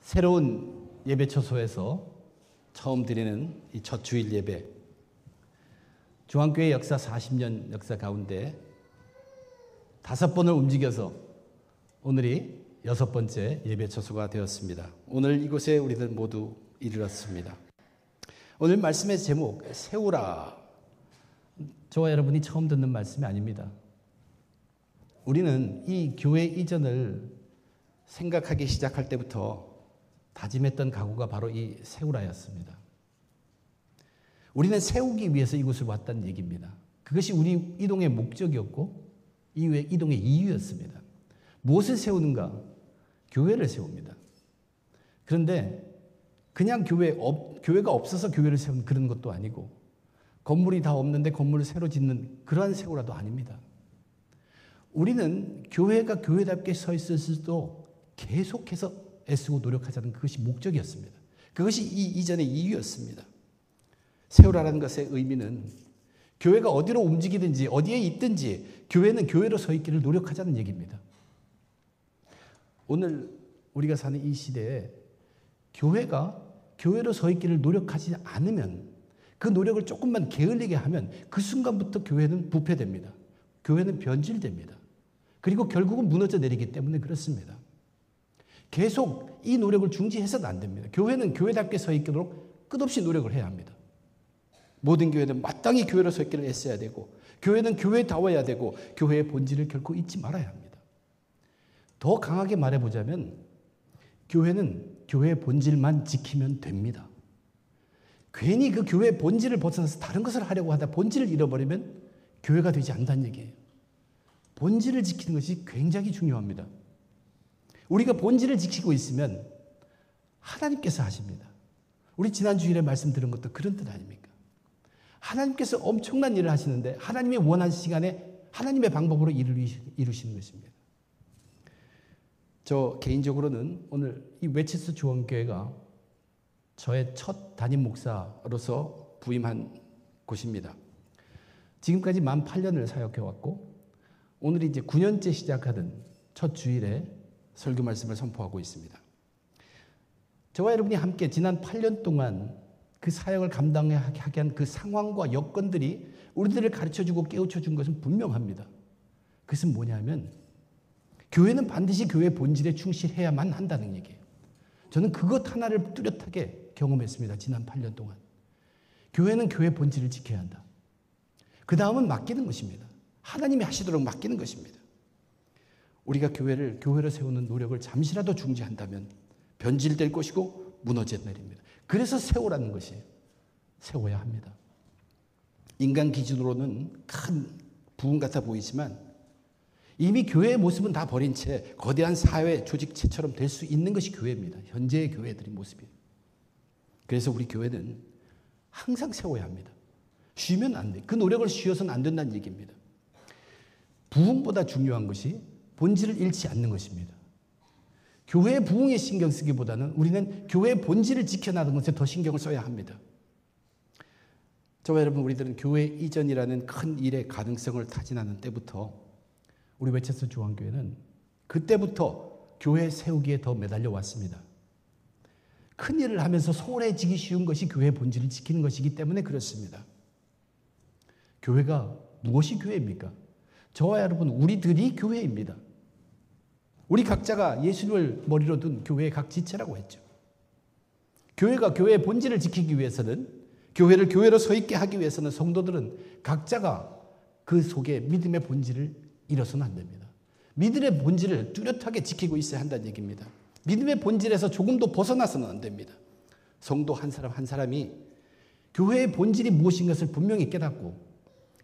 새로운 예배 처소에서 처음 드리는 이 첫 주일 예배, 중앙교회 역사 40년 역사 가운데 5번을 움직여서 오늘이 6번째 예배 처소가 되었습니다. 오늘 이곳에 우리들 모두 이르렀습니다. 오늘 말씀의 제목, 세우라. 저와 여러분이 처음 듣는 말씀이 아닙니다. 우리는 이 교회 이전을 생각하기 시작할 때부터 다짐했던 각오가 바로 이 세우라였습니다. 우리는 세우기 위해서 이곳을 왔다는 얘기입니다. 그것이 우리 이동의 목적이었고 이동의 이유였습니다. 무엇을 세우는가? 교회를 세웁니다. 그런데 그냥 교회가 없어서 교회를 세우는 그런 것도 아니고 건물이 다 없는데 건물을 새로 짓는 그러한 세우라도 아닙니다. 우리는 교회가 교회답게 서 있을 수도 계속해서 애쓰고 노력하자는 그것이 목적이었습니다. 그것이 이 이전의 이유였습니다. 세우라라는 것의 의미는 교회가 어디로 움직이든지 어디에 있든지 교회는 교회로 서 있기를 노력하자는 얘기입니다. 오늘 우리가 사는 이 시대에 교회가 교회로 서 있기를 노력하지 않으면, 그 노력을 조금만 게을리게 하면 그 순간부터 교회는 부패됩니다. 교회는 변질됩니다. 그리고 결국은 무너져 내리기 때문에 그렇습니다. 계속 이 노력을 중지해서는 안 됩니다. 교회는 교회답게 서 있도록 끝없이 노력을 해야 합니다. 모든 교회는 마땅히 교회로 서 있기를 애써야 되고, 교회는 교회다워야 되고, 교회의 본질을 결코 잊지 말아야 합니다. 더 강하게 말해보자면 교회는 교회의 본질만 지키면 됩니다. 괜히 그 교회의 본질을 벗어나서 다른 것을 하려고 하다 본질을 잃어버리면 교회가 되지 않는다는 얘기예요. 본질을 지키는 것이 굉장히 중요합니다. 우리가 본질을 지키고 있으면 하나님께서 하십니다. 우리 지난 주일에 말씀 들은 것도 그런 뜻 아닙니까? 하나님께서 엄청난 일을 하시는데 하나님의 원한 시간에 하나님의 방법으로 일을 이루시는 것입니다. 저 개인적으로는 오늘 이 웨체스터 중앙교회가 저의 첫 담임 목사로서 부임한 곳입니다. 지금까지 만 8년을 사역해왔고 오늘이 이제 9년째 시작하던 첫 주일에 설교 말씀을 선포하고 있습니다. 저와 여러분이 함께 지난 8년 동안 그 사역을 감당하게 한 그 상황과 여건들이 우리들을 가르쳐주고 깨우쳐준 것은 분명합니다. 그것은 뭐냐면 교회는 반드시 교회의 본질에 충실해야만 한다는 얘기예요. 저는 그것 하나를 뚜렷하게 경험했습니다. 지난 8년 동안. 교회는 교회의 본질을 지켜야 한다. 그 다음은 맡기는 것입니다. 하나님이 하시도록 맡기는 것입니다. 우리가 교회를 세우는 노력을 잠시라도 중지한다면 변질될 것이고 무너져 내립니다. 그래서 세우라는 것이 세워야 합니다. 인간 기준으로는 큰 부흥 같아 보이지만 이미 교회의 모습은 다 버린 채 거대한 사회 조직체처럼 될 수 있는 것이 교회입니다. 현재의 교회들의 모습이에요. 그래서 우리 교회는 항상 세워야 합니다. 쉬면 안 돼. 그 노력을 쉬어서는 안 된다는 얘기입니다. 부흥보다 중요한 것이 본질을 잃지 않는 것입니다. 교회의 부흥에 신경 쓰기보다는 우리는 교회의 본질을 지켜나가는 것에 더 신경을 써야 합니다. 저와 여러분, 우리들은 교회 이전이라는 큰 일의 가능성을 타진하는 때부터 우리 웨체스터 중앙교회는 그때부터 교회 세우기에 더 매달려 왔습니다. 큰 일을 하면서 소홀해지기 쉬운 것이 교회의 본질을 지키는 것이기 때문에 그렇습니다. 교회가 무엇이 교회입니까? 저와 여러분, 우리들이 교회입니다. 우리 각자가 예수님을 머리로 둔 교회의 각 지체라고 했죠. 교회가 교회의 본질을 지키기 위해서는, 교회를 교회로 서 있게 하기 위해서는 성도들은 각자가 그 속에 믿음의 본질을 잃어서는 안 됩니다. 믿음의 본질을 뚜렷하게 지키고 있어야 한다는 얘기입니다. 믿음의 본질에서 조금도 벗어나서는 안 됩니다. 성도 한 사람 한 사람이 교회의 본질이 무엇인 것을 분명히 깨닫고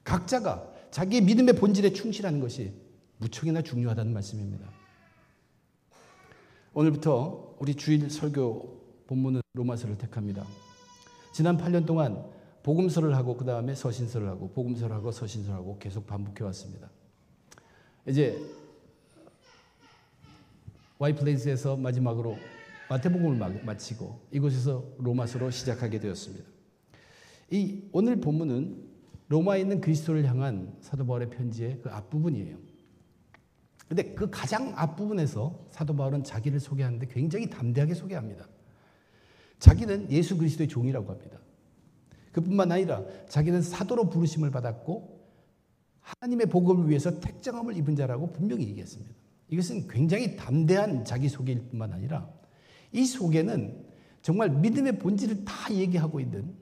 각자가 자기의 믿음의 본질에 충실하는 것이 무척이나 중요하다는 말씀입니다. 오늘부터 우리 주일 설교 본문은 로마서를 택합니다. 지난 8년 동안 복음서를 하고 그 다음에 서신서를 하고 복음서를 하고 서신서를 하고 계속 반복해 왔습니다. 이제 와이플레이스에서 마지막으로 마태복음을 마치고 이곳에서 로마서로 시작하게 되었습니다. 이 오늘 본문은 로마에 있는 그리스도를 향한 사도 바울의 편지의 그 앞부분이에요. 근데 그 가장 앞부분에서 사도 바울은 자기를 소개하는데 굉장히 담대하게 소개합니다. 자기는 예수 그리스도의 종이라고 합니다. 그뿐만 아니라 자기는 사도로 부르심을 받았고 하나님의 복음을 위해서 택정함을 입은 자라고 분명히 얘기했습니다. 이것은 굉장히 담대한 자기소개일 뿐만 아니라 이 소개는 정말 믿음의 본질을 다 얘기하고 있는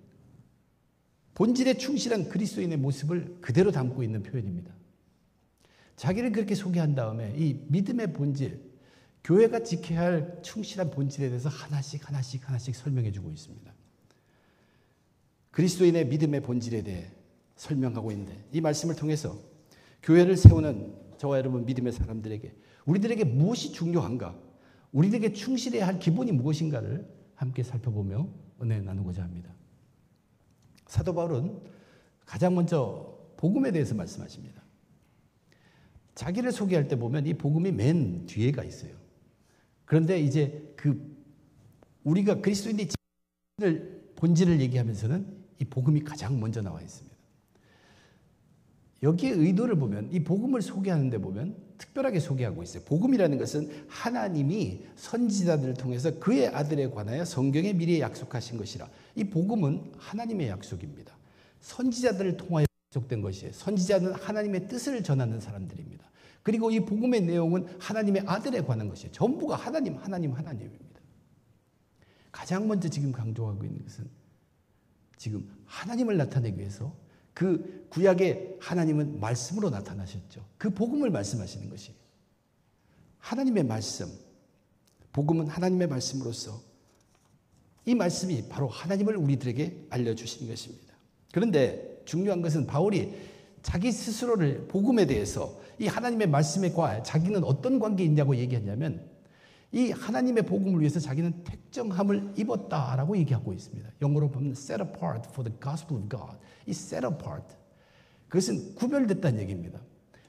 본질에 충실한 그리스도인의 모습을 그대로 담고 있는 표현입니다. 자기를 그렇게 소개한 다음에 이 믿음의 본질, 교회가 지켜야 할 충실한 본질에 대해서 하나씩 설명해 주고 있습니다. 그리스도인의 믿음의 본질에 대해 설명하고 있는데 이 말씀을 통해서 교회를 세우는 저와 여러분 믿음의 사람들에게 우리들에게 무엇이 중요한가, 우리들에게 충실해야 할 기본이 무엇인가를 함께 살펴보며 은혜 나누고자 합니다. 사도 바울은 가장 먼저 복음에 대해서 말씀하십니다. 자기를 소개할 때 보면 이 복음이 맨 뒤에가 있어요. 그런데 이제 우리가 그리스도인의 본질을 얘기하면서는 이 복음이 가장 먼저 나와 있습니다. 여기에 의도를 보면 이 복음을 소개하는 데 보면 특별하게 소개하고 있어요. 복음이라는 것은 하나님이 선지자들을 통해서 그의 아들에 관하여 성경의 미래에 약속하신 것이라. 이 복음은 하나님의 약속입니다. 선지자들을 통하여 약속된 것이에요. 선지자는 하나님의 뜻을 전하는 사람들입니다. 그리고 이 복음의 내용은 하나님의 아들에 관한 것이에요. 전부가 하나님입니다. 가장 먼저 지금 강조하고 있는 것은 지금 하나님을 나타내기 위해서 그 구약의 하나님은 말씀으로 나타나셨죠. 그 복음을 말씀하시는 것이에요. 하나님의 말씀, 복음은 하나님의 말씀으로서 이 말씀이 바로 하나님을 우리들에게 알려주신 것입니다. 그런데 중요한 것은 바울이 자기 스스로를 복음에 대해서 이 하나님의 말씀에 관해 자기는 어떤 관계에 있냐고 얘기하냐면 이 하나님의 복음을 위해서 자기는 택정함을 입었다라고 얘기하고 있습니다. 영어로 보면 set apart for the gospel of God. 이 set apart. 그것은 구별됐다는 얘기입니다.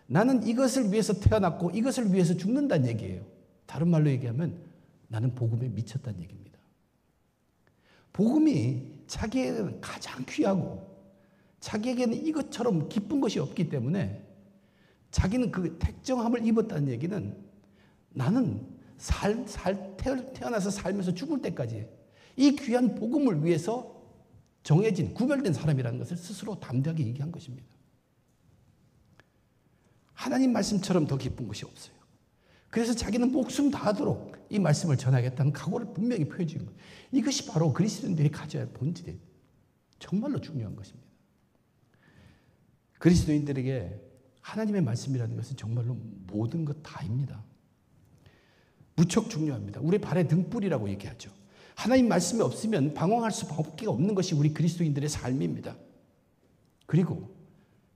나는 이것을 위해서 태어났고 이것을 위해서 죽는다는 얘기예요. 다른 말로 얘기하면 나는 복음에 미쳤다는 얘기입니다. 복음이 자기에게는 가장 귀하고 자기에게는 이것처럼 기쁜 것이 없기 때문에 자기는 그 택정함을 입었다는 얘기는 나는 태어나서 살면서 죽을 때까지 이 귀한 복음을 위해서 정해진 구별된 사람이라는 것을 스스로 담대하게 얘기한 것입니다. 하나님 말씀처럼 더 기쁜 것이 없어요. 그래서 자기는 목숨 다하도록 이 말씀을 전하겠다는 각오를 분명히 표해준 거예요. 이것이 바로 그리스도인들이 가져야 할 본질이에요. 정말로 중요한 것입니다. 그리스도인들에게 하나님의 말씀이라는 것은 정말로 모든 것 다입니다. 무척 중요합니다. 우리 발의 등불이라고 얘기하죠. 하나님 말씀이 없으면 방황할 수밖에 없는 것이 우리 그리스도인들의 삶입니다. 그리고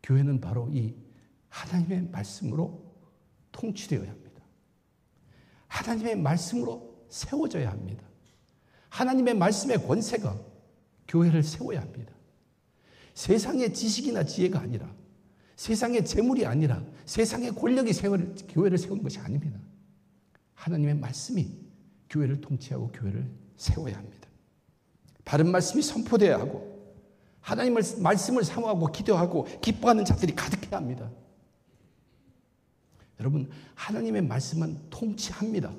교회는 바로 이 하나님의 말씀으로 통치되어야 합니다. 하나님의 말씀으로 세워져야 합니다. 하나님의 말씀의 권세가 교회를 세워야 합니다. 세상의 지식이나 지혜가 아니라 세상의 재물이 아니라 세상의 권력이 교회를 세우는 것이 아닙니다. 하나님의 말씀이 교회를 통치하고 교회를 세워야 합니다. 바른 말씀이 선포되어야 하고 하나님의 말씀을 사모하고 기도하고 기뻐하는 자들이 가득해야 합니다. 여러분, 하나님의 말씀은 통치합니다.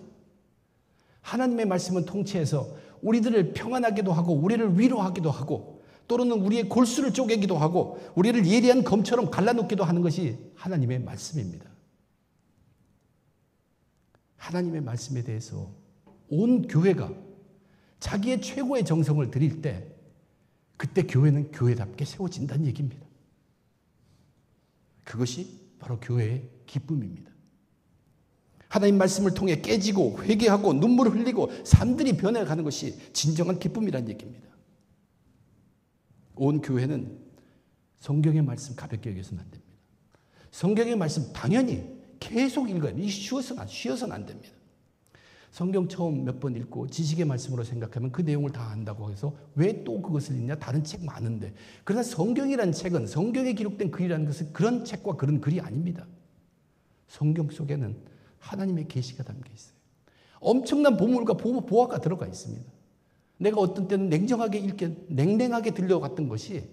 하나님의 말씀은 통치해서 우리들을 평안하기도 하고 우리를 위로하기도 하고 또는 우리의 골수를 쪼개기도 하고 우리를 예리한 검처럼 갈라놓기도 하는 것이 하나님의 말씀입니다. 하나님의 말씀에 대해서 온 교회가 자기의 최고의 정성을 들일 때 그때 교회는 교회답게 세워진다는 얘기입니다. 그것이 바로 교회의 기쁨입니다. 하나님 말씀을 통해 깨지고 회개하고 눈물을 흘리고 삶들이 변해가는 것이 진정한 기쁨이라는 얘기입니다. 온 교회는 성경의 말씀 가볍게 여겨서는 안 됩니다. 성경의 말씀 당연히 계속 읽어야 돼요. 쉬어서는 안 됩니다. 성경 처음 몇 번 읽고 지식의 말씀으로 생각하면 그 내용을 다 안다고 해서 왜 또 그것을 읽냐? 다른 책 많은데. 그러나 성경이라는 책은 성경에 기록된 글이라는 것은 그런 책과 그런 글이 아닙니다. 성경 속에는 하나님의 계시가 담겨 있어요. 엄청난 보물과 보화가 들어가 있습니다. 내가 어떤 때는 냉정하게 읽게 냉랭하게 들려갔던 것이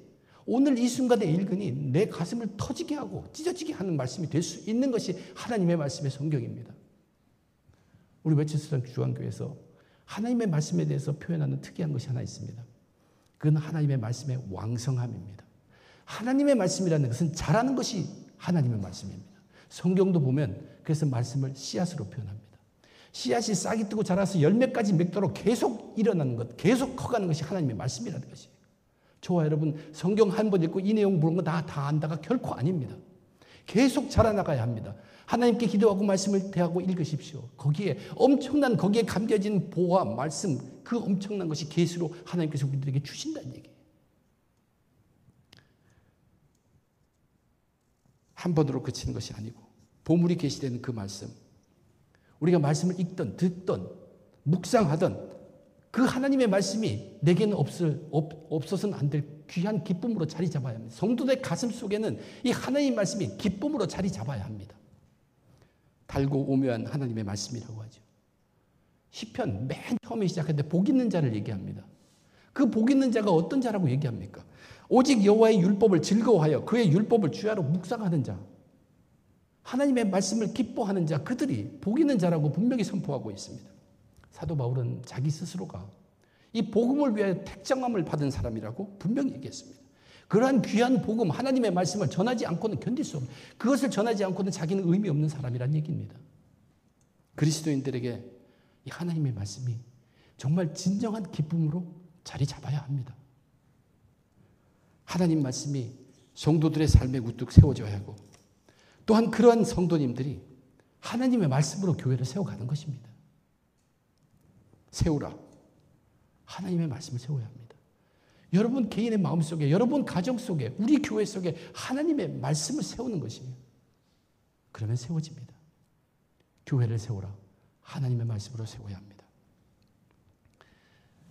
오늘 이 순간에 읽으니 내 가슴을 터지게 하고 찢어지게 하는 말씀이 될 수 있는 것이 하나님의 말씀의 성경입니다. 우리 웨체스턴 중앙교회에서 하나님의 말씀에 대해서 표현하는 특이한 것이 하나 있습니다. 그건 하나님의 말씀의 왕성함입니다. 하나님의 말씀이라는 것은 자라는 것이 하나님의 말씀입니다. 성경도 보면 그래서 말씀을 씨앗으로 표현합니다. 씨앗이 싹이 뜨고 자라서 열매까지 맺도록 계속 일어나는 것, 계속 커가는 것이 하나님의 말씀이라는 것이에요. 저와 여러분 성경 한 번 읽고 이 내용 모르는 거 다 안다가 결코 아닙니다. 계속 자라나가야 합니다. 하나님께 기도하고 말씀을 대하고 읽으십시오. 거기에 감겨진 보화, 말씀, 그 엄청난 것이 계시로 하나님께서 우리들에게 주신다는 얘기예요. 한 번으로 그치는 것이 아니고 보물이 계시되는 그 말씀, 우리가 말씀을 읽던 듣던 묵상하던 그 하나님의 말씀이 내게는 없어서는 안 될 귀한 기쁨으로 자리 잡아야 합니다. 성도들의 가슴 속에는 이 하나님의 말씀이 기쁨으로 자리 잡아야 합니다. 달고 오묘한 하나님의 말씀이라고 하죠. 시편 맨 처음에 시작할 때 복 있는 자를 얘기합니다. 그 복 있는 자가 어떤 자라고 얘기합니까? 오직 여호와의 율법을 즐거워하여 그의 율법을 주야로 묵상하는 자, 하나님의 말씀을 기뻐하는 자, 그들이 복 있는 자라고 분명히 선포하고 있습니다. 사도 바울은 자기 스스로가 이 복음을 위하여 택정함을 받은 사람이라고 분명히 얘기했습니다. 그러한 귀한 복음, 하나님의 말씀을 전하지 않고는 견딜 수 없는, 그것을 전하지 않고는 자기는 의미 없는 사람이란 얘기입니다. 그리스도인들에게 이 하나님의 말씀이 정말 진정한 기쁨으로 자리 잡아야 합니다. 하나님 말씀이 성도들의 삶에 우뚝 세워져야 하고, 또한 그러한 성도님들이 하나님의 말씀으로 교회를 세워가는 것입니다. 세우라. 하나님의 말씀을 세워야 합니다. 여러분 개인의 마음 속에, 여러분 가정 속에, 우리 교회 속에 하나님의 말씀을 세우는 것이에요. 그러면 세워집니다. 교회를 세우라. 하나님의 말씀으로 세워야 합니다.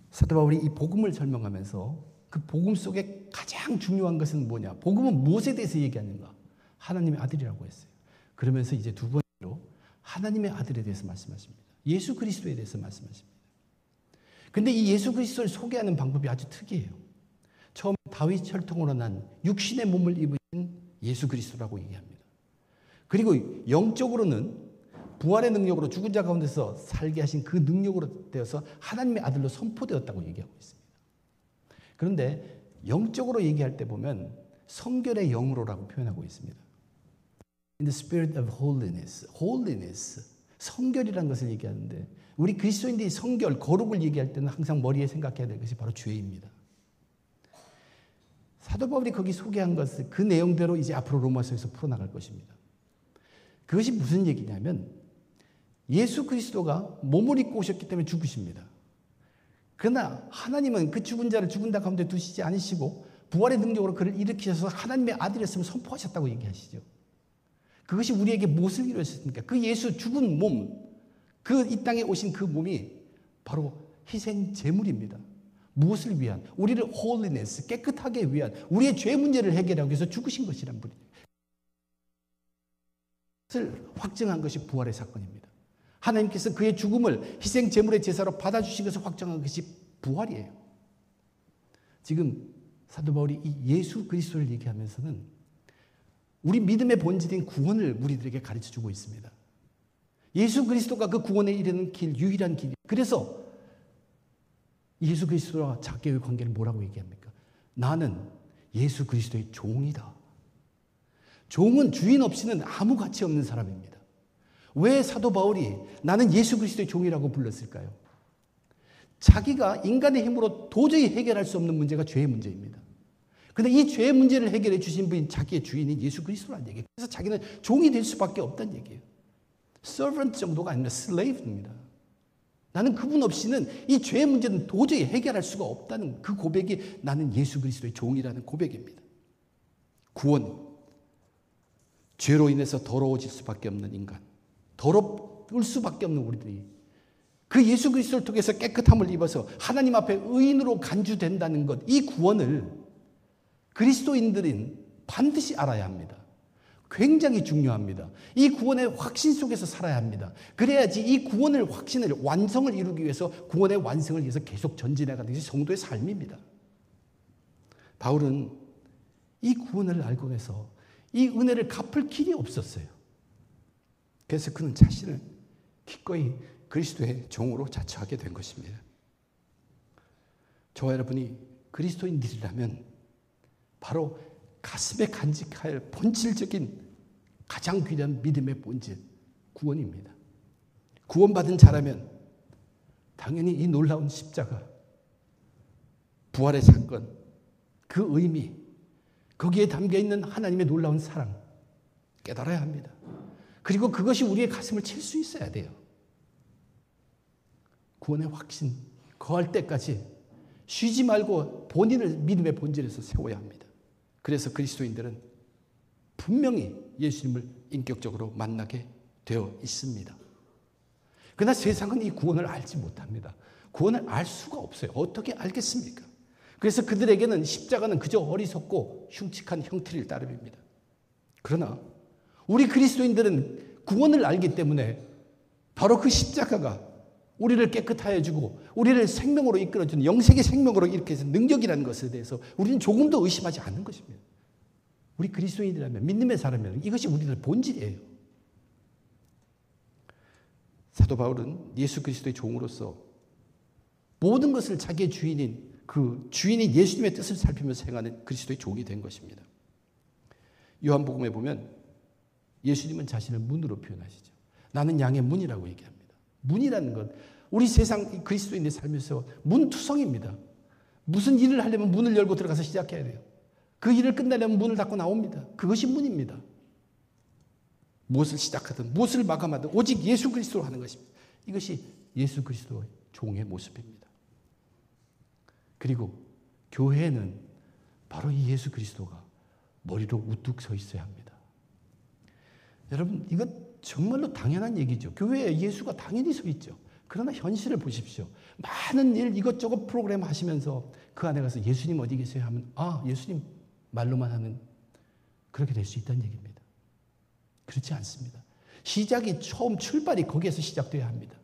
사도 바울이 이 복음을 설명하면서 그 복음 속에 가장 중요한 것은 뭐냐? 복음은 무엇에 대해서 얘기하는가? 하나님의 아들이라고 했어요. 그러면서 이제 두 번째로 하나님의 아들에 대해서 말씀하십니다. 예수 그리스도에 대해서 말씀하십니다. 근데 이 예수 그리스도를 소개하는 방법이 아주 특이해요. 처음 다윗 혈통으로 난 육신의 몸을 입으신 예수 그리스도라고 얘기합니다. 그리고 영적으로는 부활의 능력으로 죽은 자 가운데서 살게 하신 그 능력으로 되어서 하나님의 아들로 선포되었다고 얘기하고 있습니다. 그런데 영적으로 얘기할 때 보면 성결의 영으로라고 표현하고 있습니다. In the spirit of holiness, holiness, 성결이라는 것을 얘기하는데 우리 그리스도인들이 성결, 거룩을 얘기할 때는 항상 머리에 생각해야 될 것이 바로 죄입니다. 사도 바울이 거기 소개한 것을 그 내용대로 이제 앞으로 로마서에서 풀어나갈 것입니다. 그것이 무슨 얘기냐면 예수 그리스도가 몸을 입고 오셨기 때문에 죽으십니다. 그러나 하나님은 그 죽은 자를 죽은 자 가운데 두시지 않으시고 부활의 능력으로 그를 일으키셔서 하나님의 아들이었음을 선포하셨다고 얘기하시죠. 그것이 우리에게 무엇을 이루었습니까? 그 예수 죽은 몸, 그 이 땅에 오신 그 몸이 바로 희생 제물입니다. 무엇을 위한? 우리를 holiness, 깨끗하게 위한, 우리의 죄 문제를 해결하기 위해서 죽으신 것이란 분이에요. 그것을 확증한 것이 부활의 사건입니다. 하나님께서 그의 죽음을 희생 제물의 제사로 받아주신 것을 확정한 것이 부활이에요. 지금 사도 바울이 이 예수 그리스도를 얘기하면서는 우리 믿음의 본질인 구원을 우리들에게 가르쳐주고 있습니다. 예수 그리스도가 그 구원에 이르는 길, 유일한 길. 그래서 예수 그리스도와 자기의 관계를 뭐라고 얘기합니까? 나는 예수 그리스도의 종이다. 종은 주인 없이는 아무 가치 없는 사람입니다. 왜 사도 바울이 나는 예수 그리스도의 종이라고 불렀을까요? 자기가 인간의 힘으로 도저히 해결할 수 없는 문제가 죄의 문제입니다. 그런데 이 죄의 문제를 해결해 주신 분이 자기의 주인인 예수 그리스도라는 얘기예요. 그래서 자기는 종이 될 수밖에 없다는 얘기예요. servant 정도가 아니라 slave입니다. 나는 그분 없이는 이 죄의 문제는 도저히 해결할 수가 없다는 그 고백이 나는 예수 그리스도의 종이라는 고백입니다. 구원, 죄로 인해서 더러워질 수밖에 없는 인간, 더러울 수밖에 없는 우리들이 그 예수 그리스도를 통해서 깨끗함을 입어서 하나님 앞에 의인으로 간주된다는 것, 이 구원을 그리스도인들은 반드시 알아야 합니다. 굉장히 중요합니다. 이 구원의 확신 속에서 살아야 합니다. 그래야지 이 구원을 확신을 완성을 이루기 위해서 구원의 완성을 위해서 계속 전진해가는 것이 성도의 삶입니다. 바울은 이 구원을 알고 나서 이 은혜를 갚을 길이 없었어요. 그래서 그는 자신을 기꺼이 그리스도의 종으로 자처하게 된 것입니다. 저와 여러분이 그리스도인들이라면 바로 가슴에 간직할 본질적인 가장 귀한 믿음의 본질, 구원입니다. 구원받은 자라면 당연히 이 놀라운 십자가, 부활의 사건, 그 의미, 거기에 담겨있는 하나님의 놀라운 사랑 깨달아야 합니다. 그리고 그것이 우리의 가슴을 칠 수 있어야 돼요. 구원의 확신, 거할 때까지 쉬지 말고 본인을 믿음의 본질에서 세워야 합니다. 그래서 그리스도인들은 분명히 예수님을 인격적으로 만나게 되어 있습니다. 그러나 세상은 이 구원을 알지 못합니다. 구원을 알 수가 없어요. 어떻게 알겠습니까? 그래서 그들에게는 십자가는 그저 어리석고 흉측한 형태를 따름입니다. 그러나 우리 그리스도인들은 구원을 알기 때문에 바로 그 십자가가 우리를 깨끗하게 해주고 우리를 생명으로 이끌어주는 영생의 생명으로 이렇게 해서 능력이라는 것에 대해서 우리는 조금도 의심하지 않는 것입니다. 우리 그리스도인이라면, 믿음의 사람이라면 이것이 우리들 본질이에요. 사도 바울은 예수 그리스도의 종으로서 모든 것을 자기의 주인인 그 주인인 예수님의 뜻을 살피면서 행하는 그리스도의 종이 된 것입니다. 요한복음에 보면 예수님은 자신을 문으로 표현하시죠. 나는 양의 문이라고 얘기합니다. 문이라는 것, 우리 세상 그리스도인의 삶에서 문투성입니다. 무슨 일을 하려면 문을 열고 들어가서 시작해야 돼요. 그 일을 끝내려면 문을 닫고 나옵니다. 그것이 문입니다. 무엇을 시작하든 무엇을 마감하든 오직 예수 그리스도로 하는 것입니다. 이것이 예수 그리스도의 종의 모습입니다. 그리고 교회는 바로 이 예수 그리스도가 머리로 우뚝 서 있어야 합니다. 여러분, 이거 정말로 당연한 얘기죠. 교회에 예수가 당연히 서 있죠. 그러나 현실을 보십시오. 많은 일 이것저것 프로그램 하시면서 그 안에 가서 예수님 어디 계세요? 하면 예수님 말로만 하면 그렇게 될 수 있다는 얘기입니다. 그렇지 않습니다. 시작이 처음 출발이 거기에서 시작돼야 합니다.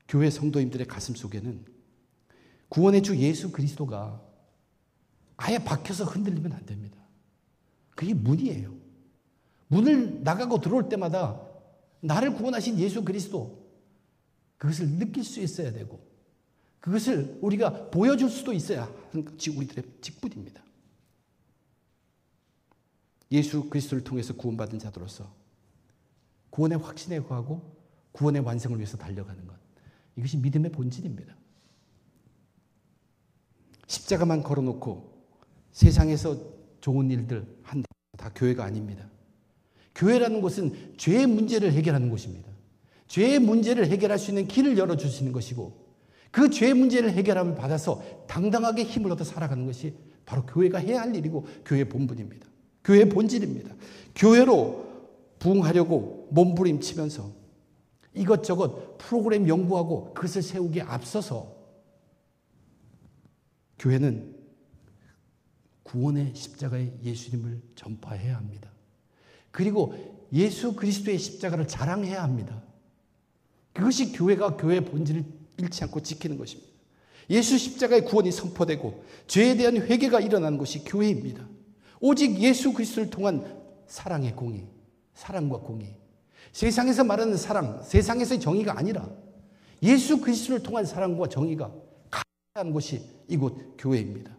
교회 성도님들의 가슴 속에는 구원의 주 예수 그리스도가 아예 박혀서 흔들리면 안 됩니다. 그게 문이에요. 문을 나가고 들어올 때마다 나를 구원하신 예수 그리스도, 그것을 느낄 수 있어야 되고 그것을 우리가 보여줄 수도 있어야 하는 것이 우리들의 직분입니다. 예수 그리스도를 통해서 구원받은 자들로서 구원의 확신에 거하고 구원의 완성을 위해서 달려가는 것, 이것이 믿음의 본질입니다. 십자가만 걸어놓고 세상에서 좋은 일들 한다, 다 교회가 아닙니다. 교회라는 곳은 죄의 문제를 해결하는 곳입니다. 죄의 문제를 해결할 수 있는 길을 열어주시는 것이고 그 죄의 문제를 해결함을 받아서 당당하게 힘을 얻어 살아가는 것이 바로 교회가 해야 할 일이고 교회의 본분입니다. 교회의 본질입니다. 교회로 부흥하려고 몸부림치면서 이것저것 프로그램 연구하고 그것을 세우기에 앞서서 교회는 구원의 십자가의 예수님을 전파해야 합니다. 그리고 예수 그리스도의 십자가를 자랑해야 합니다. 그것이 교회가 교회의 본질을 잃지 않고 지키는 것입니다. 예수 십자가의 구원이 선포되고 죄에 대한 회개가 일어나는 것이 교회입니다. 오직 예수 그리스도를 통한 사랑의 공의, 사랑과 공의, 세상에서 말하는 사랑, 세상에서의 정의가 아니라 예수 그리스도를 통한 사랑과 정의가 가득한 곳이 이곳 교회입니다.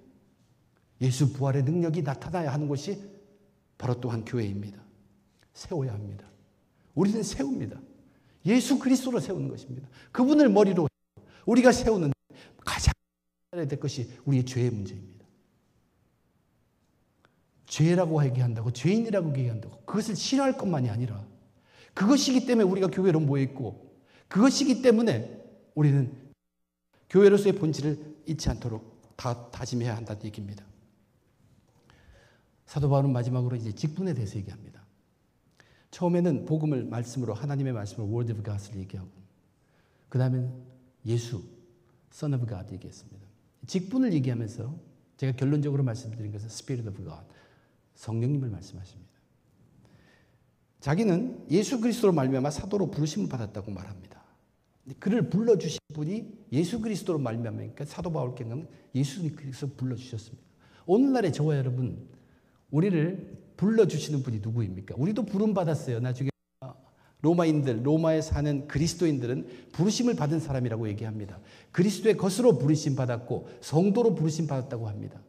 예수 부활의 능력이 나타나야 하는 곳이 바로 또한 교회입니다. 세워야 합니다. 우리는 세웁니다. 예수 그리스도로 세우는 것입니다. 그분을 머리로 우리가 세우는 가장 해야 될 것이 우리의 죄의 문제입니다. 죄라고 얘기한다고, 죄인이라고 얘기한다고 그것을 싫어할 것만이 아니라 그것이기 때문에 우리가 교회로 모여있고 그것이기 때문에 우리는 교회로서의 본질을 잊지 않도록 다짐해야 한다는 얘기입니다. 사도 바울은 마지막으로 이제 직분에 대해서 얘기합니다. 처음에는 복음을 말씀으로, 하나님의 말씀으로 Word of God을 얘기하고 그 다음에 예수, Son of God 얘기했습니다. 직분을 얘기하면서 제가 결론적으로 말씀드린 것은 Spirit of God, 성령님을 말씀하십니다. 자기는 예수 그리스도로 말미암아 사도로 부르심을 받았다고 말합니다. 그를 불러주신 분이 예수 그리스도로 말미암으니까 사도 바울께는 예수 그리스도 불러주셨습니다. 오늘날의 저와 여러분, 우리를 불러주시는 분이 누구입니까? 우리도 부름 받았어요. 나중에 로마에 사는 그리스도인들은 부르심을 받은 사람이라고 얘기합니다. 그리스도의 것으로 부르심 받았고 성도로 부르심 받았다고 합니다.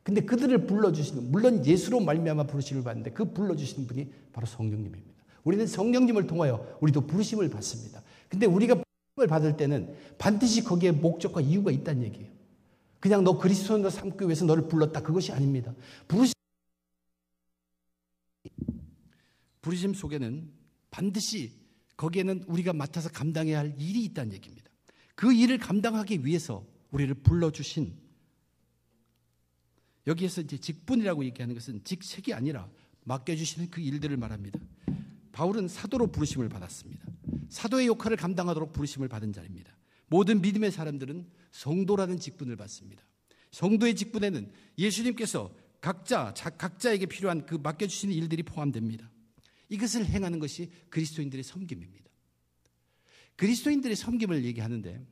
근데 그들을 불러주시는, 물론 예수로 말미암아 부르심을 받는데 그 불러주시는 분이 바로 성령님입니다. 우리는 성령님을 통하여 우리도 부르심을 받습니다. 근데 우리가 부르심을 받을 때는 반드시 거기에 목적과 이유가 있다는 얘기예요. 그냥 너 그리스도인으로 삼기 위해서 너를 불렀다, 그것이 아닙니다. 부르심 속에는 반드시 거기에는 우리가 맡아서 감당해야 할 일이 있다는 얘기입니다. 그 일을 감당하기 위해서 우리를 불러주신, 여기에서 이제 직분이라고 얘기하는 것은 직책이 아니라 맡겨주시는 그 일들을 말합니다. 바울은 사도로 부르심을 받았습니다. 사도의 역할을 감당하도록 부르심을 받은 자입니다. 모든 믿음의 사람들은 성도라는 직분을 받습니다. 성도의 직분에는 예수님께서 각자에게 필요한 그 맡겨주시는 일들이 포함됩니다. 이것을 행하는 것이 그리스도인들의 섬김입니다. 그리스도인들의 섬김을 얘기하는데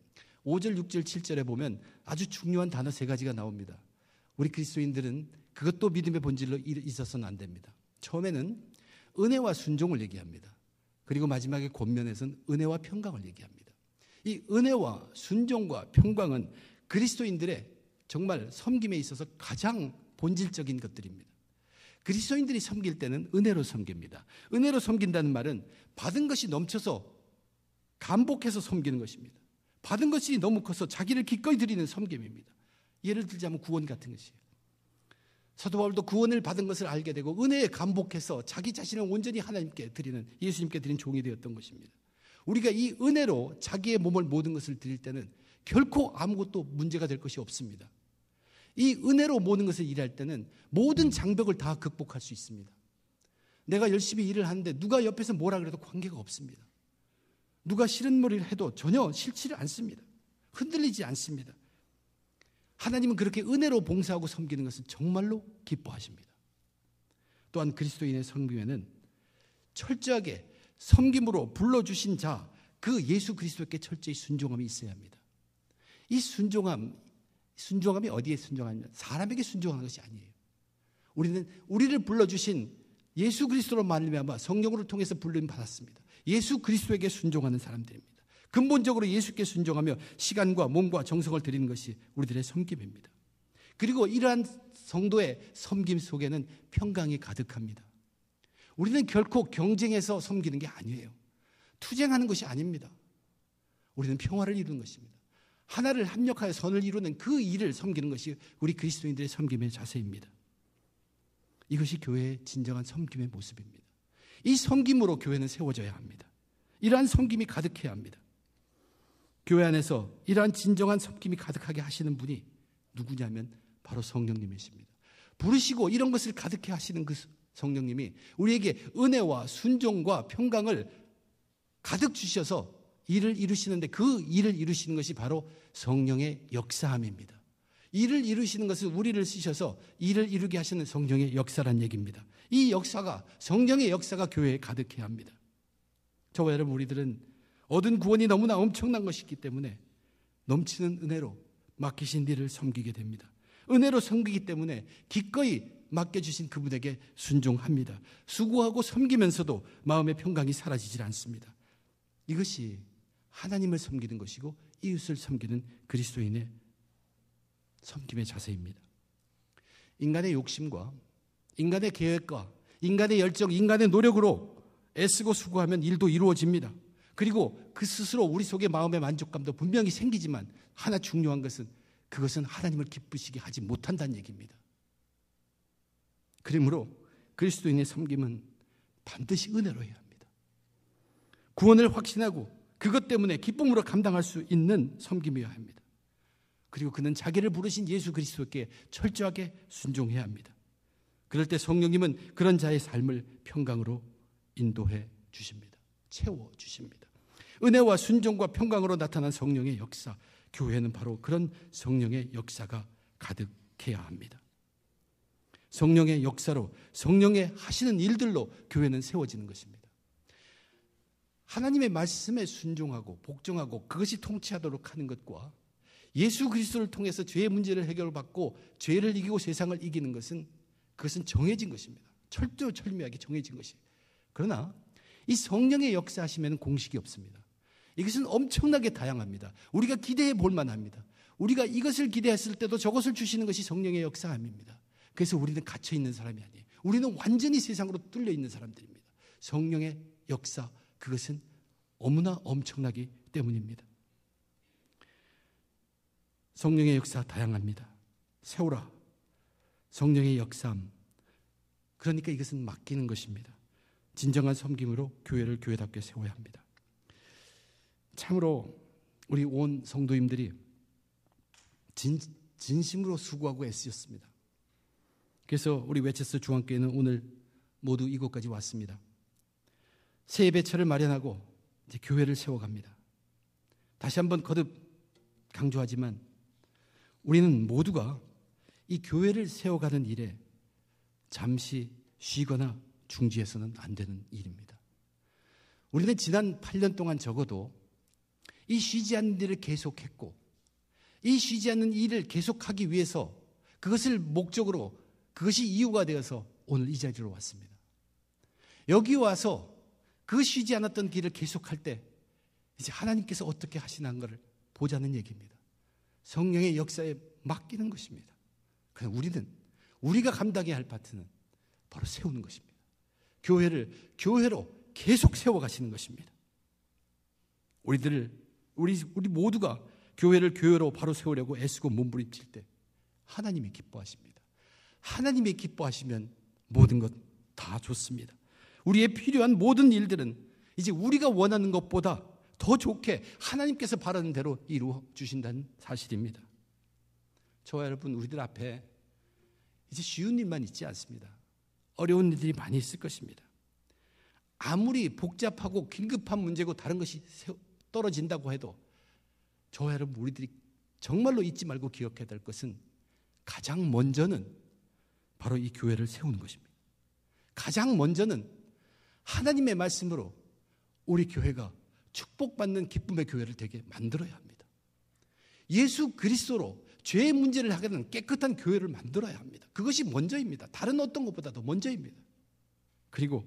5절, 6절, 7절에 보면 아주 중요한 단어 3가지가 나옵니다. 우리 그리스도인들은 그것도 믿음의 본질로 있어서는 안 됩니다. 처음에는 은혜와 순종을 얘기합니다. 그리고 마지막에 권면에서는 은혜와 평강을 얘기합니다. 이 은혜와 순종과 평강은 그리스도인들의 정말 섬김에 있어서 가장 본질적인 것들입니다. 그리스도인들이 섬길 때는 은혜로 섬깁니다. 은혜로 섬긴다는 말은 받은 것이 넘쳐서 감복해서 섬기는 것입니다. 받은 것이 너무 커서 자기를 기꺼이 드리는 섬김입니다. 예를 들자면 구원 같은 것이에요. 사도 바울도 구원을 받은 것을 알게 되고 은혜에 감복해서 자기 자신을 온전히 하나님께 드리는, 예수님께 드린 종이 되었던 것입니다. 우리가 이 은혜로 자기의 몸을, 모든 것을 드릴 때는 결코 아무것도 문제가 될 것이 없습니다. 이 은혜로 모든 것을 일할 때는 모든 장벽을 다 극복할 수 있습니다. 내가 열심히 일을 하는데 누가 옆에서 뭐라 그래도 관계가 없습니다. 누가 싫은 말을 해도 전혀 싫지를 않습니다. 흔들리지 않습니다. 하나님은 그렇게 은혜로 봉사하고 섬기는 것을 정말로 기뻐하십니다. 또한 그리스도인의 섬김에는 철저하게 섬김으로 불러주신 자, 그 예수 그리스도께 철저히 순종함이 있어야 합니다. 이 순종함이 어디에 순종하냐? 사람에게 순종하는 것이 아니에요. 우리는 우리를 불러주신 예수 그리스도로 말미암아 성령으로 통해서 불림 받았습니다. 예수 그리스도에게 순종하는 사람들입니다. 근본적으로 예수께 순종하며 시간과 몸과 정성을 드리는 것이 우리들의 섬김입니다. 그리고 이러한 성도의 섬김 속에는 평강이 가득합니다. 우리는 결코 경쟁해서 섬기는 게 아니에요. 투쟁하는 것이 아닙니다. 우리는 평화를 이루는 것입니다. 하나를 합력하여 선을 이루는 그 일을 섬기는 것이 우리 그리스도인들의 섬김의 자세입니다. 이것이 교회의 진정한 섬김의 모습입니다. 이 섬김으로 교회는 세워져야 합니다. 이러한 섬김이 가득해야 합니다. 교회 안에서 이러한 진정한 섬김이 가득하게 하시는 분이 누구냐면 바로 성령님이십니다. 부르시고 이런 것을 가득해 하시는 그 성령님이 우리에게 은혜와 순종과 평강을 가득 주셔서 일을 이루시는데, 그 일을 이루시는 것이 바로 성령의 역사함입니다. 일을 이루시는 것은 우리를 쓰셔서 일을 이루게 하시는 성령의 역사란 얘기입니다. 이 역사가, 성령의 역사가 교회에 가득해야 합니다. 저와 여러분, 우리들은 얻은 구원이 너무나 엄청난 것이기 때문에 넘치는 은혜로 맡기신 일을 섬기게 됩니다. 은혜로 섬기기 때문에 기꺼이 맡겨주신 그분에게 순종합니다. 수고하고 섬기면서도 마음의 평강이 사라지질 않습니다. 이것이 하나님을 섬기는 것이고 이웃을 섬기는 그리스도인의 섬김의 자세입니다. 인간의 욕심과 인간의 계획과 인간의 열정, 인간의 노력으로 애쓰고 수고하면 일도 이루어집니다. 그리고 그 스스로 우리 속에 마음의 만족감도 분명히 생기지만 하나 중요한 것은 그것은 하나님을 기쁘시게 하지 못한다는 얘기입니다. 그러므로 그리스도인의 섬김은 반드시 은혜로 해야 합니다. 구원을 확신하고 그것 때문에 기쁨으로 감당할 수 있는 섬김이어야 합니다. 그리고 그는 자기를 부르신 예수 그리스도께 철저하게 순종해야 합니다. 그럴 때 성령님은 그런 자의 삶을 평강으로 인도해 주십니다. 채워주십니다. 은혜와 순종과 평강으로 나타난 성령의 역사, 교회는 바로 그런 성령의 역사가 가득해야 합니다. 성령의 역사로, 성령의 하시는 일들로 교회는 세워지는 것입니다. 하나님의 말씀에 순종하고 복종하고 그것이 통치하도록 하는 것과 예수 그리스도를 통해서 죄의 문제를 해결받고 죄를 이기고 세상을 이기는 것은 그것은 정해진 것입니다. 철두철미하게 정해진 것이에요. 그러나 이 성령의 역사하시면 공식이 없습니다. 이것은 엄청나게 다양합니다. 우리가 기대해 볼 만합니다. 우리가 이것을 기대했을 때도 저것을 주시는 것이 성령의 역사함입니다. 그래서 우리는 갇혀 있는 사람이 아니에요. 우리는 완전히 세상으로 뚫려 있는 사람들입니다. 성령의 역사, 그것은 너무나 엄청나기 때문입니다. 성령의 역사 다양합니다. 세우라. 성령의 역사함. 그러니까 이것은 맡기는 것입니다. 진정한 섬김으로 교회를 교회답게 세워야 합니다. 참으로 우리 온 성도님들이 진심으로 수고하고 애쓰셨습니다. 그래서 우리 웨체스 중앙교회는 오늘 모두 이곳까지 왔습니다. 새 예배처를 마련하고 이제 교회를 세워갑니다. 다시 한번 거듭 강조하지만 우리는 모두가 이 교회를 세워가는 일에 잠시 쉬거나 중지해서는 안 되는 일입니다. 우리는 지난 8년 동안 적어도 이 쉬지 않는 일을 계속했고 이 쉬지 않는 일을 계속하기 위해서 그것을 목적으로 그것이 이유가 되어서 오늘 이 자리로 왔습니다. 여기 와서 그 쉬지 않았던 길을 계속할 때 이제 하나님께서 어떻게 하시는 것을 보자는 얘기입니다. 성령의 역사에 맡기는 것입니다. 그냥 우리가 감당해야 할 파트는 바로 세우는 것입니다. 교회를 교회로 계속 세워가시는 것입니다. 우리 모두가 교회를 교회로 바로 세우려고 애쓰고 몸부림칠 때 하나님이 기뻐하십니다. 하나님이 기뻐하시면 모든 것 다 좋습니다. 우리의 필요한 모든 일들은 이제 우리가 원하는 것보다 더 좋게 하나님께서 바라는 대로 이루어 주신다는 사실입니다. 저와 여러분, 우리들 앞에 이제 쉬운 일만 있지 않습니다. 어려운 일들이 많이 있을 것입니다. 아무리 복잡하고 긴급한 문제고 다른 것이 떨어진다고 해도 저와 여러분, 우리들이 정말로 잊지 말고 기억해야 될 것은 가장 먼저는 바로 이 교회를 세우는 것입니다. 가장 먼저는 하나님의 말씀으로 우리 교회가 축복받는 기쁨의 교회를 되게 만들어야 합니다. 예수 그리스도로 죄의 문제를 하게 되는 깨끗한 교회를 만들어야 합니다. 그것이 먼저입니다. 다른 어떤 것보다도 먼저입니다. 그리고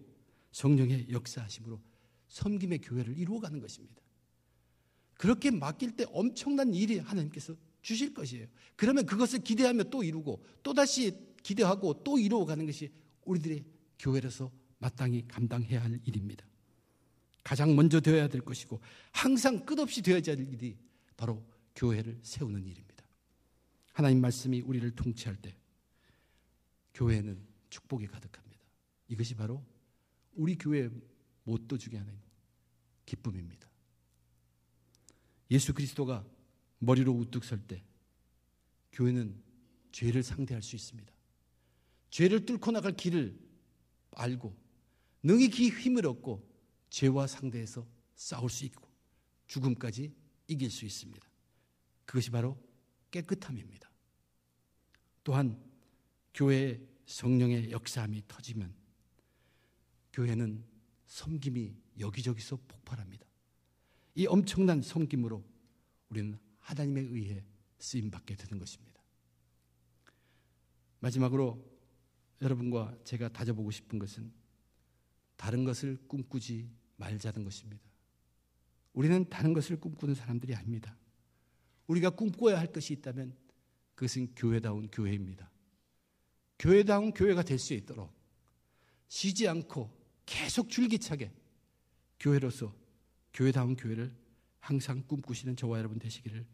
성령의 역사하심으로 섬김의 교회를 이루어가는 것입니다. 그렇게 맡길 때 엄청난 일이 하나님께서 주실 것이에요. 그러면 그것을 기대하며 또 이루고 또다시 기대하고 또 이루어가는 것이 우리들의 교회로서 마땅히 감당해야 할 일입니다. 가장 먼저 되어야 될 것이고 항상 끝없이 되어야 할 일이 바로 교회를 세우는 일입니다. 하나님 말씀이 우리를 통치할 때 교회는 축복이 가득합니다. 이것이 바로 우리 교회의 모토 중에 하나인 기쁨입니다. 예수 그리스도가 머리로 우뚝 설 때 교회는 죄를 상대할 수 있습니다. 죄를 뚫고 나갈 길을 알고 능히 그 힘을 얻고 죄와 상대해서 싸울 수 있고 죽음까지 이길 수 있습니다. 그것이 바로 깨끗함입니다. 또한 교회의 성령의 역사함이 터지면 교회는 섬김이 여기저기서 폭발합니다. 이 엄청난 섬김으로 우리는 하나님에 의해 쓰임받게 되는 것입니다. 마지막으로 여러분과 제가 다져보고 싶은 것은 다른 것을 꿈꾸지 말자는 것입니다. 우리는 다른 것을 꿈꾸는 사람들이 아닙니다. 우리가 꿈꿔야 할 것이 있다면 그것은 교회다운 교회입니다. 교회다운 교회가 될 수 있도록 쉬지 않고 계속 줄기차게 교회로서 교회다운 교회를 항상 꿈꾸시는 저와 여러분 되시기를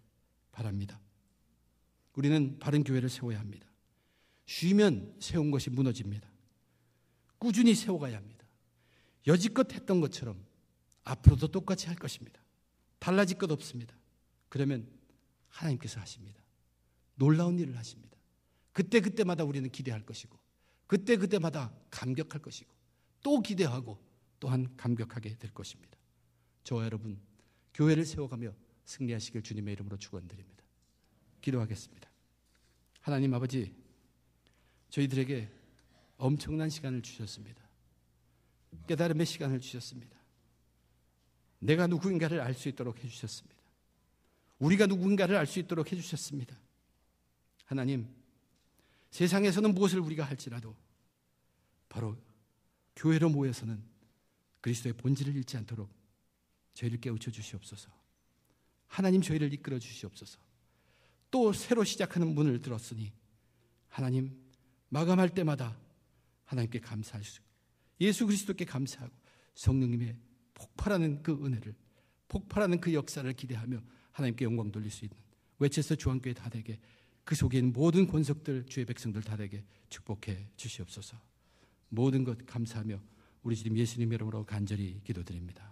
바랍니다. 우리는 바른 교회를 세워야 합니다. 쉬면 세운 것이 무너집니다. 꾸준히 세워가야 합니다. 여지껏 했던 것처럼 앞으로도 똑같이 할 것입니다. 달라질 것 없습니다. 그러면 하나님께서 하십니다. 놀라운 일을 하십니다. 그때그때마다 우리는 기대할 것이고 그때그때마다 감격할 것이고 또 기대하고 또한 감격하게 될 것입니다. 저와 여러분 교회를 세워가며 승리하시길 주님의 이름으로 축원드립니다. 기도하겠습니다. 하나님 아버지, 저희들에게 엄청난 시간을 주셨습니다. 깨달음의 시간을 주셨습니다. 내가 누구인가를 알 수 있도록 해주셨습니다. 우리가 누군가를 알 수 있도록 해주셨습니다. 하나님, 세상에서는 무엇을 우리가 할지라도 바로 교회로 모여서는 그리스도의 본질을 잃지 않도록 저희를 깨우쳐 주시옵소서. 하나님, 저희를 이끌어 주시옵소서. 또 새로 시작하는 문을 들었으니 하나님, 마감할 때마다 하나님께 감사할 수, 예수 그리스도께 감사하고 성령님의 폭발하는 그 은혜를, 폭발하는 그 역사를 기대하며 하나님께 영광 돌릴 수 있는 웨체스터 중앙교회 다 되게, 그 속에 있는 모든 권속들, 주의 백성들 다 되게 축복해 주시옵소서. 모든 것 감사하며 우리 주님 예수님의 이름으로 간절히 기도드립니다.